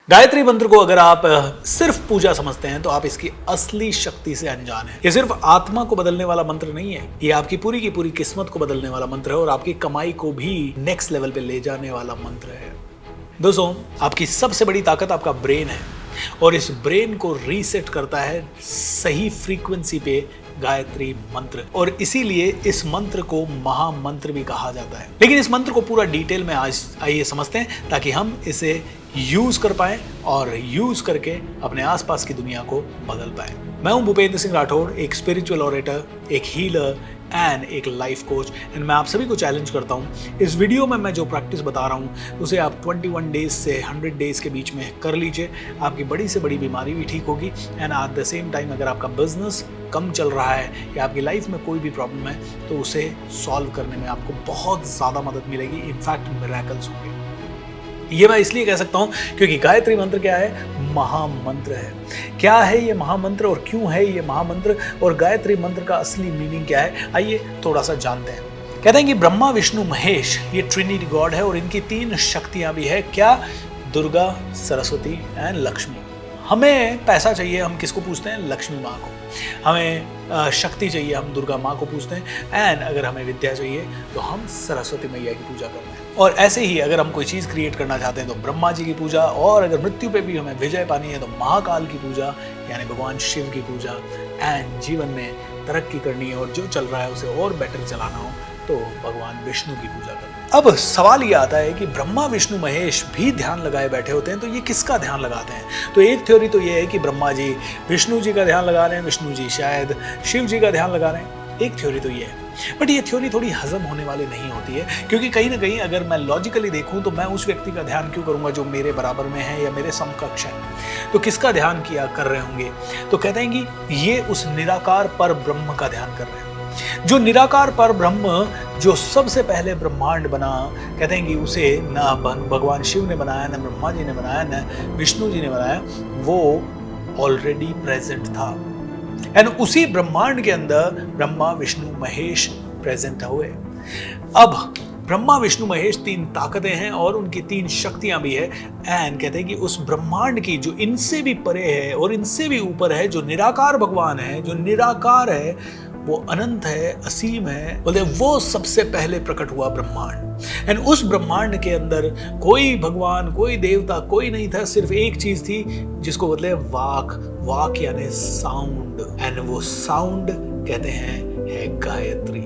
गायत्री मंत्र को अगर आप सिर्फ पूजा समझते हैं तो आप इसकी असली शक्ति से अनजान हैं। ये सिर्फ आत्मा को बदलने वाला मंत्र नहीं है, ये आपकी पूरी की पूरी किस्मत को बदलने वाला मंत्र है और आपकी कमाई को भी नेक्स्ट लेवल पे ले जाने वाला मंत्र है। दोस्तों, आपकी सबसे बड़ी ताकत आपका ब्रेन है और इस ब्रेन को रीसेट करता है सही फ्रीक्वेंसी पे गायत्री मंत्र, और इसीलिए इस मंत्र को महामंत्र भी कहा जाता है। लेकिन इस मंत्र को पूरा डिटेल में आज आइए समझते हैं ताकि हम इसे यूज कर पाए और यूज करके अपने आसपास की दुनिया को बदल पाए। मैं हूं भूपेंद्र सिंह राठौड़, एक स्पिरिचुअल ऑरेटर, एक हीलर एंड एक लाइफ कोच, एंड मैं आप सभी को चैलेंज करता हूं इस वीडियो में मैं जो प्रैक्टिस बता रहा हूं उसे आप 21 डेज से 100 डेज के बीच में कर लीजिए। आपकी बड़ी से बड़ी बीमारी भी ठीक होगी and at the same time अगर आपका बिजनेस कम चल रहा है या आपकी लाइफ में कोई भी प्रॉब्लम है तो उसे सॉल्व करने में आपको बहुत ज़्यादा मदद मिलेगी। इनफैक्ट मिरेकल्स होंगे। ये मैं इसलिए कह सकता हूँ क्योंकि गायत्री मंत्र क्या है? महामंत्र है। क्या है ये महामंत्र और क्यों है ये महामंत्र, और गायत्री मंत्र का असली मीनिंग क्या है, आइए थोड़ा सा जानते हैं। कहते हैं कि ब्रह्मा विष्णु महेश ये ट्रिनिटी गॉड है और इनकी 3 शक्तियां भी है। क्या? दुर्गा, सरस्वती एंड लक्ष्मी। हमें पैसा चाहिए, हम किसको पूछते हैं? लक्ष्मी माँ को। हमें शक्ति चाहिए, हम दुर्गा माँ को पूछते हैं। एंड अगर हमें विद्या चाहिए तो हम सरस्वती मैया की पूजा करते हैं। और ऐसे ही अगर हम कोई चीज़ क्रिएट करना चाहते हैं तो ब्रह्मा जी की पूजा, और अगर मृत्यु पे भी हमें विजय पानी है तो महाकाल की पूजा यानी भगवान शिव की पूजा। एंड जीवन में तरक्की करनी है और जो चल रहा है उसे और बेटर चलाना हो तो भगवान विष्णु की पूजा करते हैं। अब सवाल ये आता है कि ब्रह्मा विष्णु महेश भी ध्यान लगाए बैठे होते हैं तो ये किसका ध्यान लगाते हैं? तो एक थ्योरी तो ये है कि ब्रह्मा जी विष्णु जी का ध्यान लगा रहे हैं, विष्णु जी शायद शिव जी का ध्यान लगा रहे हैं। एक थ्योरी तो ये है, बट ये थ्योरी थोड़ी हजम होने वाली नहीं होती है, क्योंकि कहीं ना कहीं अगर मैं लॉजिकली देखूं तो मैं उस व्यक्ति का ध्यान क्यों करूंगा जो मेरे बराबर में है या मेरे समकक्ष है। तो किसका ध्यान किया कर रहे होंगे? तो कहते हैं कि ये उस निराकार पर ब्रह्म का ध्यान कर रहे हैं। जो निराकार पर ब्रह्म जो सबसे पहले ब्रह्मांड बना, कहते हैं कि उसे ना भगवान शिव ने बनाया, ना ब्रह्मा जी ने बनाया, ना विष्णु जी ने बनाया, वो ऑलरेडी प्रेजेंट था। एंड उसी ब्रह्मांड के अंदर ब्रह्मा विष्णु महेश प्रेजेंट हुए। अब ब्रह्मा विष्णु महेश 3 ताकतें हैं और उनकी 3 शक्तियां भी है। एंड कहते हैं कि उस ब्रह्मांड की जो इनसे भी परे है और इनसे भी ऊपर है, जो निराकार भगवान है, जो निराकार है, वो अनंत है, असीम है, बोलते वो सबसे पहले प्रकट हुआ ब्रह्मांड। एंड उस ब्रह्मांड के अंदर कोई भगवान, कोई देवता, कोई नहीं था, सिर्फ एक चीज थी जिसको बोलते हैं वाक। वाक यानी साउंड, एंड वो साउंड कहते हैं है गायत्री।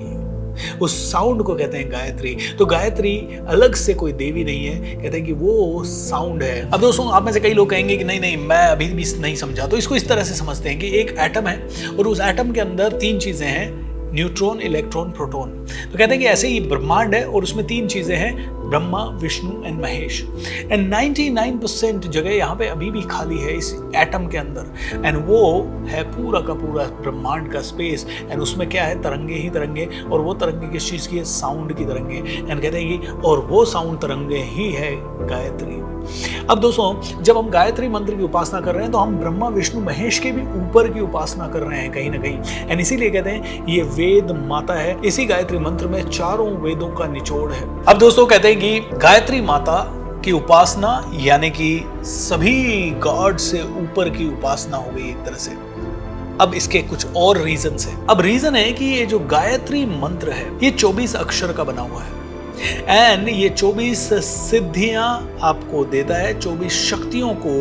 उस साउंड को कहते हैं गायत्री। तो गायत्री अलग से कोई देवी नहीं है, कहते हैं कि वो साउंड है। अब दोस्तों, आप में से कई लोग कहेंगे कि नहीं नहीं मैं अभी भी नहीं समझा, तो इसको इस तरह से समझते हैं कि एक एटम है और उस एटम के अंदर 3 चीजें हैं, न्यूट्रॉन, इलेक्ट्रॉन, प्रोटॉन। तो कहते हैं कि ऐसे ही ब्रह्मांड है और उसमें 3 चीजें हैं, ब्रह्मा विष्णु एंड महेश। एंड 99% जगह यहाँ पे अभी भी खाली है इस एटम के अंदर, एंड वो है पूरा का पूरा ब्रह्मांड का स्पेस। एंड उसमें क्या है? तरंगे ही तरंगे, और वो तरंगे किस चीज की है? साउंड की तरंगे। एंड कहते हैं कि और वो साउंड तरंगे ही है गायत्री। अब दोस्तों, जब हम गायत्री मंत्र की उपासना कर रहे हैं तो हम ब्रह्मा विष्णु महेश के भी ऊपर की उपासना कर रहे हैं कहीं ना कहीं। एंड इसीलिए कहते हैं ये वेद माता है। इसी गायत्री मंत्र में 4 वेदों का निचोड़ है। अब दोस्तों, कहते हैं कि गायत्री माता की उपासना यानी कि सभी गॉड से ऊपर की उपासना हो गई एक तरह से। अब इसके कुछ और रीजंस है। अब रीजन है कि ये जो गायत्री मंत्र है ये 24 अक्षर का बना हुआ है एंड ये 24 सिद्धियां आपको देता है, 24 शक्तियों को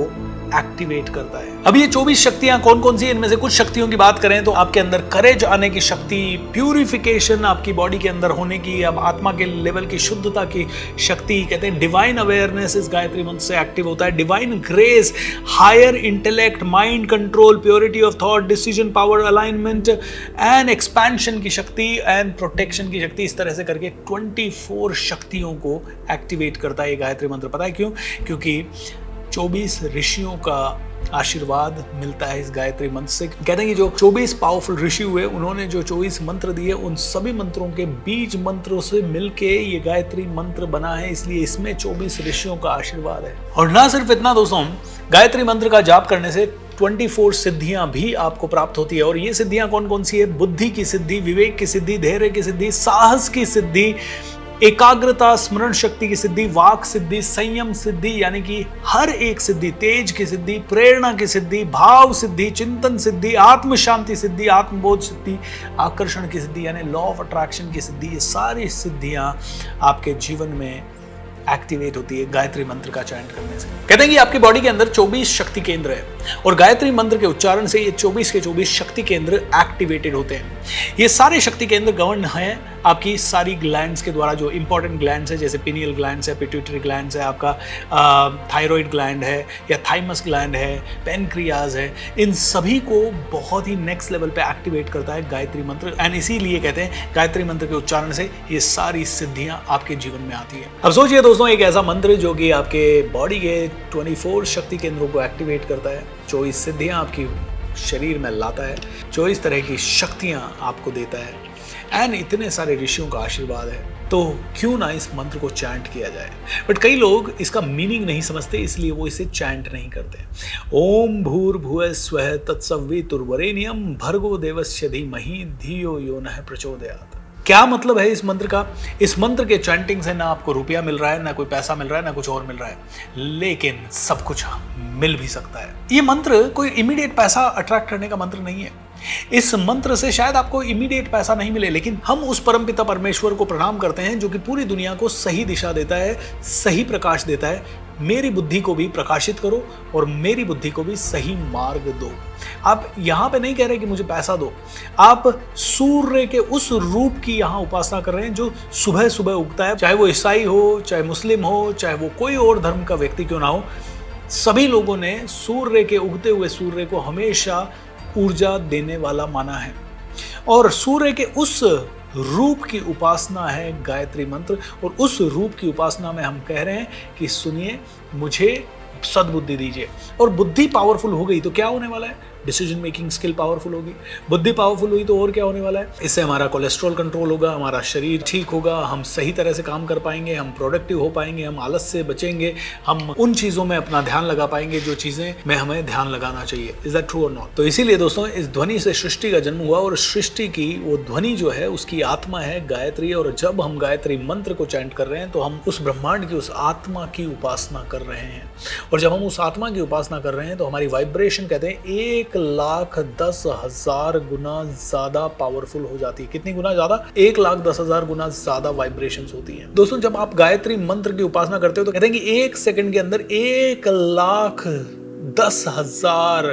एक्टिवेट करता है। अब ये 24 शक्तियां कौन कौन सी? इनमें से कुछ शक्तियों की बात करें तो आपके अंदर करेज आने की शक्ति, प्यूरिफिकेशन आपकी बॉडी के अंदर होने की, अब आत्मा के लेवल की शुद्धता की शक्ति, कहते हैं डिवाइन अवेयरनेस इस गायत्री मंत्र से एक्टिव होता है, divine grace, higher intellect, mind control, purity of thought, decision power, alignment and expansion की शक्ति एंड प्रोटेक्शन की शक्ति। इस तरह से करके 24 शक्तियों को एक्टिवेट करता है ये गायत्री मंत्र। पता है क्यों? क्योंकि 24 ऋषियों का आशीर्वाद मिलता है इस गायत्री मंत्र से। कहते हैं कि जो 24 पावरफुल ऋषि हुए उन्होंने जो 24 मंत्र दिए उन सभी मंत्रों के बीज मंत्रों से मिलके ये गायत्री मंत्र बना है, इसलिए इसमें 24 ऋषियों का आशीर्वाद है। और ना सिर्फ इतना दोस्तों, गायत्री मंत्र का जाप करने से 24 सिद्धियां भी आपको प्राप्त होती है। और ये सिद्धियां कौन कौन सी है? बुद्धि की सिद्धि, विवेक की सिद्धि, धैर्य की सिद्धि, साहस की सिद्धि, एकाग्रता, स्मरण शक्ति की सिद्धि, वाक सिद्धि, संयम सिद्धि यानी कि हर एक सिद्धि, तेज की सिद्धि, प्रेरणा की सिद्धि, भाव सिद्धि, चिंतन सिद्धि, आत्म शांति सिद्धि, आत्मबोध सिद्धि, आकर्षण की सिद्धि यानी लॉ ऑफ अट्रैक्शन की सिद्धि, ये सारी सिद्धियां आपके जीवन में एक्टिवेट होती है गायत्री मंत्र का चयन करने से। कहते हैं कि आपकी बॉडी के अंदर 24 शक्ति केंद्र है और गायत्री मंत्र के उच्चारण से ये 24 के 24 शक्ति केंद्र एक्टिवेटेड होते हैं। ये सारे शक्ति केंद्र गवर्न हैं आपकी सारी ग्लैंड्स के द्वारा, जो इंपॉर्टेंट ग्लैंड्स है जैसे पिनियल ग्लैंड्स है, पिट्यूटरी ग्लैंड्स है, आपका थायराइड ग्लैंड है या थाइमस ग्लैंड है, पेनक्रियाज है, इन सभी को बहुत ही नेक्स्ट लेवल पे एक्टिवेट करता है गायत्री मंत्र। एंड इसीलिए कहते हैं गायत्री मंत्र के उच्चारण से ये सारी सिद्धियां आपके जीवन में आती है। अब सोचिए दोस्तों, एक ऐसा मंत्र जो कि आपके बॉडी के 24 शक्ति केंद्रों को एक्टिवेट करता है, 24 सिद्धियां आपकी शरीर में लाता है, 24 तरह की शक्तियां आपको देता है एंड इतने सारे ऋषियों का आशीर्वाद है, तो क्यों ना इस मंत्र को चैंट किया जाए। बट कई लोग इसका मीनिंग नहीं समझते, इसलिए वो इसे चैंट नहीं करते। ओम भूर्भुवः स्वः तत्सवितुर्वरेण्यं भर्गो देवस्य धीमहि धियो यो नः प्रचोदयात्। क्या मतलब है इस मंत्र का? इस मंत्र के चैंटिंग से ना आपको रुपया मिल रहा है, ना कोई पैसा मिल रहा है, ना कुछ और मिल रहा है, लेकिन सब कुछ मिल भी सकता है। ये मंत्र कोई इमीडिएट पैसा अट्रैक्ट करने का मंत्र नहीं है। इस मंत्र से शायद आपको इमीडिएट पैसा नहीं मिले, लेकिन हम उस परमपिता परमेश्वर को प्रणाम करते हैं जो कि पूरी दुनिया को सही दिशा देता है, सही प्रकाश देता है। मेरी बुद्धि को भी प्रकाशित करो और मेरी बुद्धि को भी सही मार्ग दो। आप यहाँ पे नहीं कह रहे कि मुझे पैसा दो, आप सूर्य के उस रूप की यहाँ उपासना कर रहे हैं जो सुबह सुबह उगता है, चाहे वो ईसाई हो, चाहे मुस्लिम हो, चाहे वो कोई और धर्म का व्यक्ति क्यों ना हो। सभी लोगों ने सूर्य के उगते हुए सूर्य को हमेशा ऊर्जा देने वाला माना है और सूर्य के उस रूप की उपासना है गायत्री मंत्र। और उस रूप की उपासना में हम कह रहे हैं कि सुनिए, मुझे सद्बुद्धि दीजिए। और बुद्धि पावरफुल हो गई तो क्या होने वाला है? डिसीजन मेकिंग स्किल पावरफुल होगी। बुद्धि पावरफुल हुई तो और क्या होने वाला है? इससे हमारा कोलेस्ट्रॉल कंट्रोल होगा, हमारा शरीर ठीक होगा, हम सही तरह से काम कर पाएंगे, हम प्रोडक्टिव हो पाएंगे, हम आलस से बचेंगे, हम उन चीज़ों में अपना ध्यान लगा पाएंगे जो चीज़ें में हमें ध्यान लगाना चाहिए। इज दैट ट्रू और नॉट? तो इसीलिए दोस्तों, इस ध्वनि से सृष्टि का जन्म हुआ और सृष्टि की वो ध्वनि जो है उसकी आत्मा है गायत्री। और जब हम गायत्री मंत्र को चैंट कर रहे हैं तो हम उस ब्रह्मांड की, उस आत्मा की उपासना कर रहे हैं। और जब हम उस आत्मा की उपासना कर रहे हैं तो हमारी वाइब्रेशन कहते हैं 1,10,000 गुना ज्यादा पावरफुल हो जाती है। कितनी गुना ज्यादा? 1,10,000 गुना ज्यादा वाइब्रेशंस होती हैं। दोस्तों, जब आप गायत्री मंत्र की उपासना करते हो तो कहते हैं कि 1 सेकंड के अंदर 1,10,000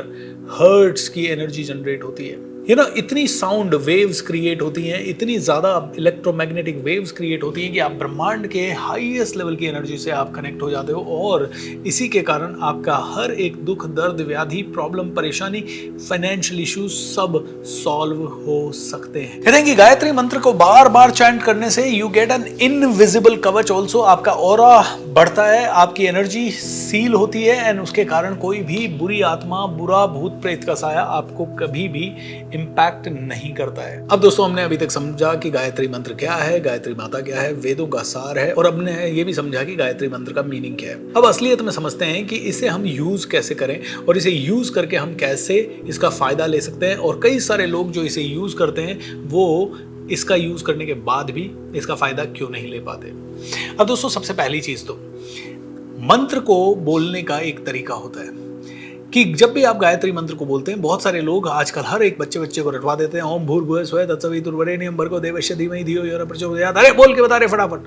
हर्ट्ज की एनर्जी जनरेट होती है। ये ना, इतनी साउंड वेव्स क्रिएट होती हैं, इतनी ज़्यादा इलेक्ट्रोमैग्नेटिक वेव्स क्रिएट होती हैं कि आप ब्रह्मांड के हाईएस्ट लेवल की एनर्जी से आप कनेक्ट हो जाते हो और इसी के कारण आपका हर एक दुख, दर्द, व्याधि, प्रॉब्लम, परेशानी, फाइनेंशियल इश्यूज सब सॉल्व हो सकते हैं। कहते हैं कि गायत्री मंत्र को बार बार चैंट करने से यू गेट एन इनविजिबल कवच ऑल्सो। आपका ऑरा बढ़ता है, आपकी एनर्जी सील होती है एंड उसके कारण कोई भी बुरी आत्मा, बुरा भूत प्रेत का साया आपको कभी भी इंपैक्ट नहीं करता है। अब दोस्तों, हमने अभी तक समझा कि गायत्री मंत्र क्या है, गायत्री माता क्या है, वेदों का सार है, और हमने ये भी समझा कि गायत्री मंत्र का मीनिंग क्या है। अब असलियत में समझते हैं कि इसे हम यूज कैसे करें और इसे यूज करके हम कैसे इसका फायदा ले सकते हैं। और कई सारे लोग जो इसे यूज करते हैं वो इसका यूज करने के बाद भी इसका फायदा क्यों नहीं ले पाते। अब दोस्तों, सबसे पहली चीज तो मंत्र को बोलने का एक तरीका होता है कि जब भी आप गायत्री मंत्र को बोलते हैं, बहुत सारे लोग आजकल हर एक बच्चे को रटवा देते हैं, ओम भूर्भुवः स्वः तत्सवितुर्वरेण्यं भर्गो देवस्य धीमहि धियो यो नः प्रचोदयात्। अरे बोल के बता रहे फटाफट।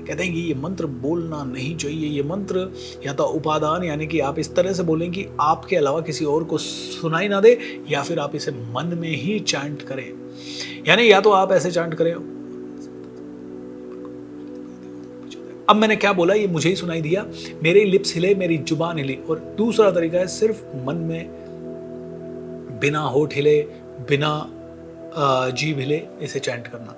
कहते हैं कि ये मंत्र बोलना नहीं चाहिए। ये मंत्र या तो उपादान यानी कि आप इस तरह से बोलें कि आपके अलावा किसी और को सुनाई ना दे, या फिर आप इसे मन में ही चैंट करें। यानी या तो आप ऐसे चैंट करें, अब मैंने क्या बोला ये मुझे ही सुनाई दिया, मेरे लिप्स हिले, मेरी जुबान हिली। और दूसरा तरीका है सिर्फ मन में, बिना होठ हिले, बिना जीभ हिले, इसे चैंट करना।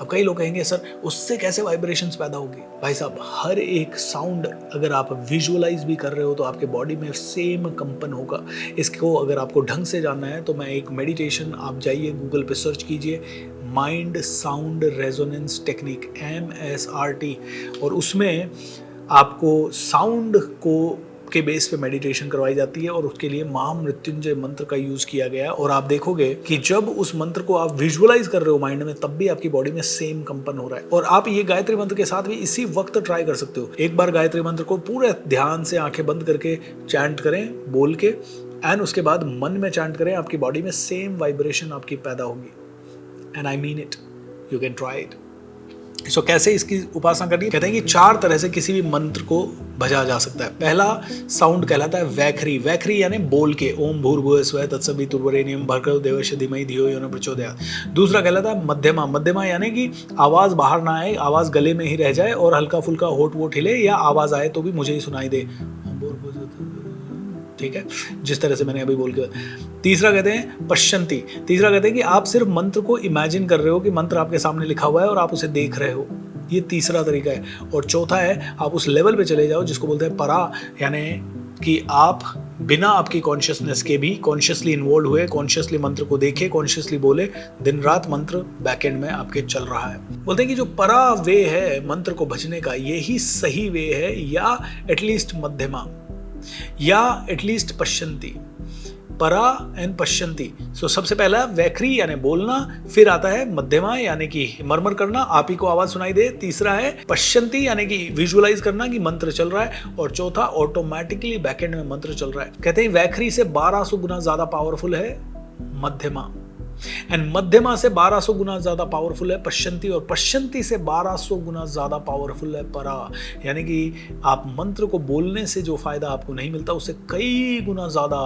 अब कई लोग कहेंगे सर उससे कैसे वाइब्रेशंस पैदा होगी? भाई साहब, हर एक साउंड अगर आप विजुअलाइज भी कर रहे हो तो आपके बॉडी में सेम कंपन होगा। इसको अगर आपको ढंग से जानना है तो मैं एक मेडिटेशन, आप जाइए गूगल पे सर्च कीजिए, mind sound resonance technique, MSRT, और उसमें आपको साउंड को के बेस पे मेडिटेशन करवाई जाती है और उसके लिए महामृत्युंजय मंत्र का यूज किया गया है। और आप देखोगे कि जब उस मंत्र को आप विजुअलाइज कर रहे हो माइंड में, तब भी आपकी बॉडी में सेम कंपन हो रहा है। और आप ये गायत्री मंत्र के साथ भी इसी वक्त ट्राई कर सकते हो। एक बार गायत्री मंत्र को पूरे ध्यान से आंखें बंद करके चैंट करें, बोल के, एंड उसके बाद मन में चैंट करें, आपकी बॉडी में सेम वाइब्रेशन आपकी पैदा होगी। And I mean it, you can try it. So कैसे इसकी उपासना करनी है? कहते हैं कि 4 तरह से किसी भी मंत्र को भजा जा सकता है। पहला साउंड कहलाता है वैखरी। वैखरी यानी बोल के, ओम भूर्भुवः स्वः तत्सवितुर्वरेण्यं भर्गो देवस्य धीमहि धियो यो न प्रचोदयात्। दूसरा कहलाता है मध्यमा। मध्यमा यानी कि आवाज बाहर ना आए, आवाज गले में ही रह जाए और हल्का फुल्का होठ वोट हिले, या आवाज आए तो भी मुझे ही सुनाई दे, ठीक है, जिस तरह से मैंने अभी बोल के। तीसरा कहते हैं पश्यंती। तीसरा कहते हैं कि आप सिर्फ मंत्र को इमेजिन कर रहे हो कि मंत्र आपके सामने लिखा हुआ है और आप उसे देख रहे हो, ये तीसरा तरीका है। और चौथा है आप उस लेवल पे चले जाओ जिसको बोलते हैं परा, यानी कि आप बिना आपकी कॉन्शियसनेस के भी कॉन्शियसली इन्वॉल्व हुए, कॉन्शियसली मंत्र को देखे, कॉन्शियसली बोले, दिन रात मंत्र बैकएंड में आपके चल रहा है। बोलते हैं कि जो परा वे है मंत्र को भजने का, यही सही वे है, या एटलीस्ट मध्यमा, या एटलीस्ट पश्यंती। परा एंड पश्यंती। सो सबसे पहला वैखरी यानी बोलना, फिर आता है मध्यमा यानी कि मरमर करना, आप ही को आवाज सुनाई दे। तीसरा है पश्यंती यानी कि विजुअलाइज करना कि मंत्र चल रहा है। और चौथा ऑटोमेटिकली बैकएंड में मंत्र चल रहा है। कहते हैं वैखरी से 1200 गुना ज्यादा पावरफुल है मध्यमा, एंड मध्यमा से 1200 गुना ज्यादा पावरफुल है पश्यंती, और पश्यंती से 1200 गुना ज्यादा पावरफुल है परा। यानी कि आप मंत्र को बोलने से जो फायदा आपको नहीं मिलता, उससे कई गुना ज्यादा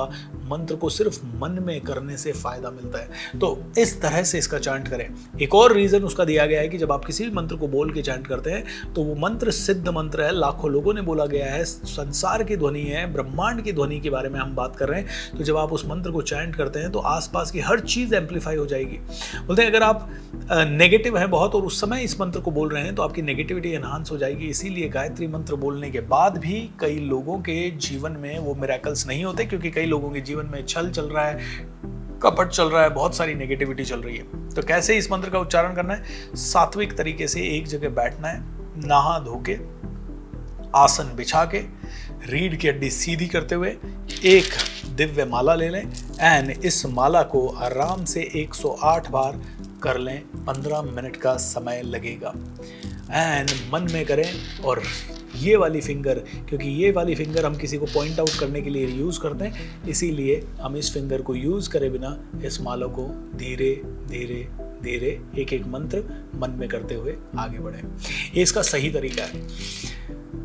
मंत्र को सिर्फ मन में करने से फायदा मिलता है। तो इस तरह से इसका चैंट करें। एक और रीजन उसका दिया गया है कि जब आप किसी भी मंत्र को बोल के चैंट करते हैं तो वो मंत्र सिद्ध मंत्र है, लाखों लोगों ने बोला गया है, संसार की ध्वनि है, ब्रह्मांड की ध्वनि के बारे में हम बात कर रहे हैं। तो जब आप उस मंत्र को चैंट करते हैं तो आसपास की हर चीज एम्पलीफाई हो जाएगी। बोलते हैं अगर आप नेगेटिव हैं बहुत और उस समय इस मंत्र को बोल रहे हैं तो आपकी नेगेटिविटी एनहांस हो जाएगी। इसीलिए गायत्री मंत्र बोलने के बाद भी कई लोगों के जीवन में वो मिरेकल्स नहीं होते, क्योंकि कई लोगों के जीवन में छल चल रहा है, कपट चल रहा है, बहुत सारी नेगेटिविटी चल रही है। तो कैसे इस मंत्र का उच्चारण करना है? सात्विक तरीके से एक जगह बैठना है, नहा धो के, आसन बिछा के, रीढ़ की हड्डी सीधी करते हुए एक दिव्य माला ले लें, एंड इस माला को आराम से 108 बार कर लें। 15 मिनट का समय लगेगा, एंड मन में करें। और ये वाली फिंगर, क्योंकि ये वाली फिंगर हम किसी को पॉइंट आउट करने के लिए यूज़ करते हैं, इसीलिए हम इस फिंगर को यूज़ करे बिना इस माला को धीरे धीरे धीरे एक एक मंत्र मन में करते हुए आगे बढ़ें। ये इसका सही तरीका है।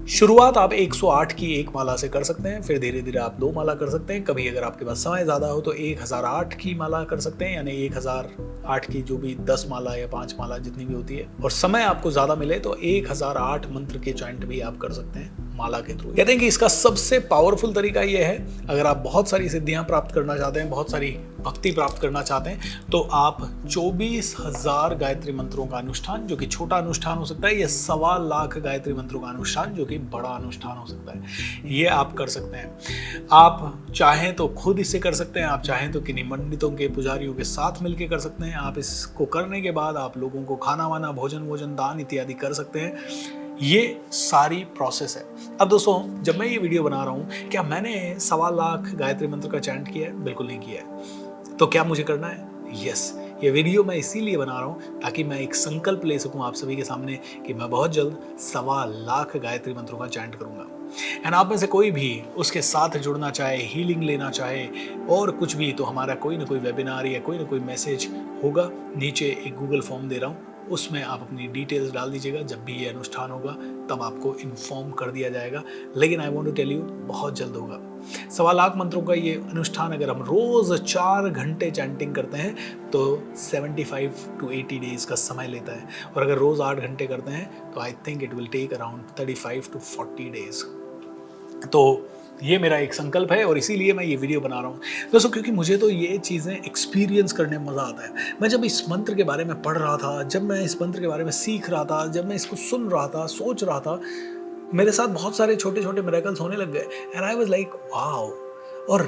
शुरुआत आप 108 की एक माला से कर सकते हैं, फिर धीरे धीरे आप 2 माला कर सकते हैं। कभी अगर आपके पास समय ज़्यादा हो तो 1008 की माला कर सकते हैं, यानी 1008 की जो भी 10 माला या 5 माला जितनी भी होती है। और समय आपको ज़्यादा मिले तो 1008 मंत्र के चैंट भी आप कर सकते हैं माला के थ्रू। कहते हैं कि इसका सबसे पावरफुल तरीका ये है, अगर आप बहुत सारी सिद्धियां प्राप्त करना चाहते हैं, बहुत सारी भक्ति प्राप्त करना चाहते हैं, तो आप 24,000 गायत्री मंत्रों का अनुष्ठान, जो कि छोटा अनुष्ठान हो सकता है, या 1.25 लाख गायत्री मंत्रों का अनुष्ठान, जो कि बड़ा अनुष्ठान हो सकता है, ये आप कर सकते हैं। आप चाहें तो खुद इसे कर सकते हैं, आप चाहें तो किन्हीं पंडितों के, पुजारियों के साथ मिलकर कर सकते हैं। आप इसको करने के बाद आप लोगों को खाना वाना, भोजन दान इत्यादि कर सकते हैं। ये सारी प्रोसेस है। अब दोस्तों, जब मैं ये वीडियो बना रहा हूँ, क्या मैंने 1.25 लाख गायत्री मंत्र का चैंट किया है? बिल्कुल नहीं किया है। तो क्या मुझे करना है? यस, ये वीडियो मैं इसीलिए बना रहा हूँ ताकि मैं एक संकल्प ले सकूँ आप सभी के सामने कि मैं बहुत जल्द 1.25 लाख गायत्री मंत्रों का चैंट करूँगा। एंड आप में से कोई भी उसके साथ जुड़ना चाहे, हीलिंग लेना चाहे और कुछ भी, तो हमारा कोई ना कोई वेबिनार या कोई ना कोई मैसेज होगा। नीचे एक गूगल फॉर्म दे रहा हूँ, उसमें आप अपनी डिटेल्स डाल दीजिएगा। जब भी ये अनुष्ठान होगा तब आपको इन्फॉर्म कर दिया जाएगा। लेकिन I want to tell you, बहुत जल्द होगा। 1.25 लाख मंत्रों का ये अनुष्ठान अगर हम रोज 4 घंटे चैंटिंग करते हैं तो 75 to 80 डेज का समय लेता है, और अगर रोज 8 घंटे करते हैं तो I think it will take around 35 to 40 days. तो ये मेरा एक संकल्प है और इसीलिए मैं ये वीडियो बना रहा हूँ दोस्तों, क्योंकि मुझे तो ये चीज़ें एक्सपीरियंस करने में मज़ा आता है। मैं जब इस मंत्र के बारे में पढ़ रहा था, जब मैं इस मंत्र के बारे में सीख रहा था, जब मैं इसको सुन रहा था, सोच रहा था, मेरे साथ बहुत सारे छोटे छोटे मिरेकल्स होने लग गए, and I was like wow. और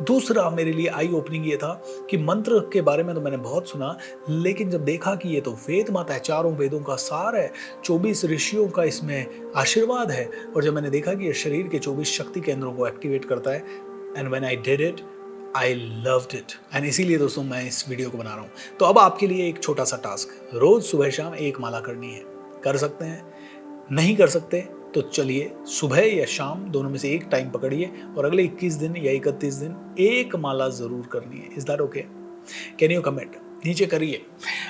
दूसरा मेरे लिए आई ओपनिंग ये था कि मंत्र के बारे में तो मैंने बहुत सुना, लेकिन जब देखा कि ये तो वेद माता है, चारों वेदों का सार है, 24 ऋषियों का इसमें आशीर्वाद है, और जब मैंने देखा कि ये शरीर के 24 शक्ति केंद्रों को एक्टिवेट करता है, and when I did it I loved it, and इसीलिए दोस्तों मैं इस वीडियो को बना रहा हूँ। तो अब आपके लिए एक छोटा सा टास्क, रोज सुबह शाम एक माला करनी है। कर सकते हैं, नहीं कर सकते तो चलिए सुबह या शाम दोनों में से एक टाइम पकड़िए और अगले 21 दिन या 31 दिन एक माला जरूर करनी है। Is that okay? Can you commit? नीचे करिए।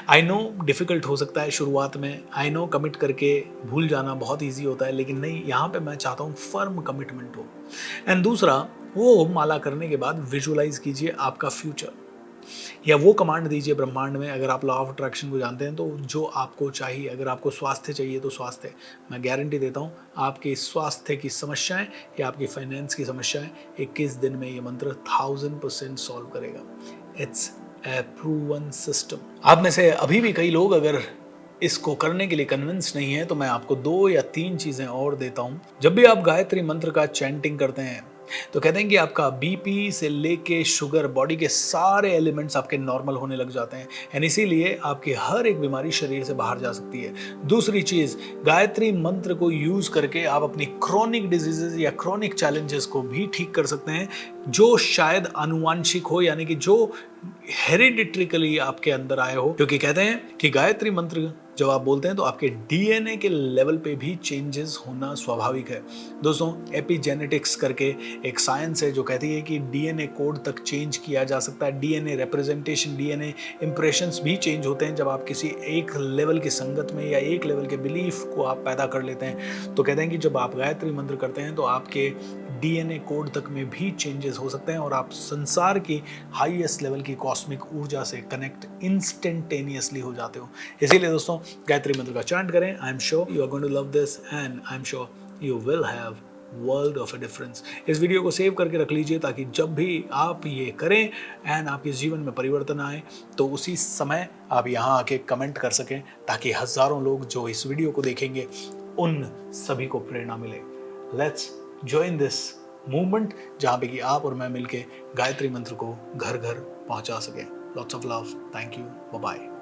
आई नो डिफिकल्ट हो सकता है शुरुआत में, आई नो कमिट करके भूल जाना बहुत ईजी होता है, लेकिन नहीं, यहाँ पे मैं चाहता हूँ फर्म कमिटमेंट हो। एंड दूसरा, वो माला करने के बाद विजुअलाइज कीजिए आपका फ्यूचर, या वो कमांड दीजिए ब्रह्मांड में, अगर आप लॉ ऑफ अट्रैक्शन को जानते हैं तो जो आपको चाहिए। अगर आपको स्वास्थ्य चाहिए तो स्वास्थ्य, मैं गारंटी देता हूँ आपके स्वास्थ्य की समस्याएं या आपकी फाइनेंस की समस्याएं 21 दिन में ये मंत्र 1000% सॉल्व करेगा। It's a proven system. आप में से अभी भी कई लोग अगर इसको करने के लिए कन्विंस नहीं है तो मैं आपको 2 या 3 चीजें और देता हूं। जब भी आप गायत्री मंत्र का चैंटिंग करते हैं तो कहते हैं कि आपका बीपी से लेके शुगर, बॉडी के सारे एलिमेंट्स आपके नॉर्मल होने लग जाते हैं, एंड इसीलिए आपकी हर एक बीमारी शरीर से बाहर जा सकती है। दूसरी चीज, गायत्री मंत्र को यूज करके आप अपनी क्रोनिक डिजीजेस या क्रोनिक चैलेंजेस को भी ठीक कर सकते हैं, जो शायद आनुवांशिक हो, यानी कि जो हेरिडिट्रिकली आपके अंदर आए हो। क्योंकि कहते हैं कि गायत्री मंत्र जब आप बोलते हैं तो आपके डीएनए के लेवल पे भी चेंजेस होना स्वाभाविक है। दोस्तों, एपिजेनेटिक्स करके एक साइंस है जो कहती है कि डीएनए कोड तक चेंज किया जा सकता है, डीएनए रिप्रेजेंटेशन, डीएनए इंप्रेशंस भी चेंज होते हैं जब आप किसी एक लेवल की संगत में या एक लेवल के बिलीफ को आप पैदा कर लेते हैं। तो कहते हैं कि जब आप गायत्री मंत्र करते हैं तो आपके डीएनए कोड तक में भी चेंजेस हो सकते हैं और आप संसार की हाईएस्ट लेवल की कॉस्मिक ऊर्जा से कनेक्ट इंस्टेंटेनियसली हो जाते हो। इसीलिए दोस्तों, गायत्री मंत्र का चैंट करें। I am sure you are going to love this and I am sure you will have world of a difference. इस वीडियो को सेव करके रख लीजिए ताकि जब भी आप ये करें एंड आपके जीवन में परिवर्तन आए तो उसी समय आप यहाँ आके कमेंट कर सकें, ताकि हजारों लोग जो इस वीडियो को देखेंगे उन सभी को प्रेरणा मिले। लेट्स जॉइन दिस मूवमेंट जहाँ पे कि आप और मैं मिलके गायत्री मंत्र को घर घर पहुँचा सकें। Lots of love, thank you, bye bye.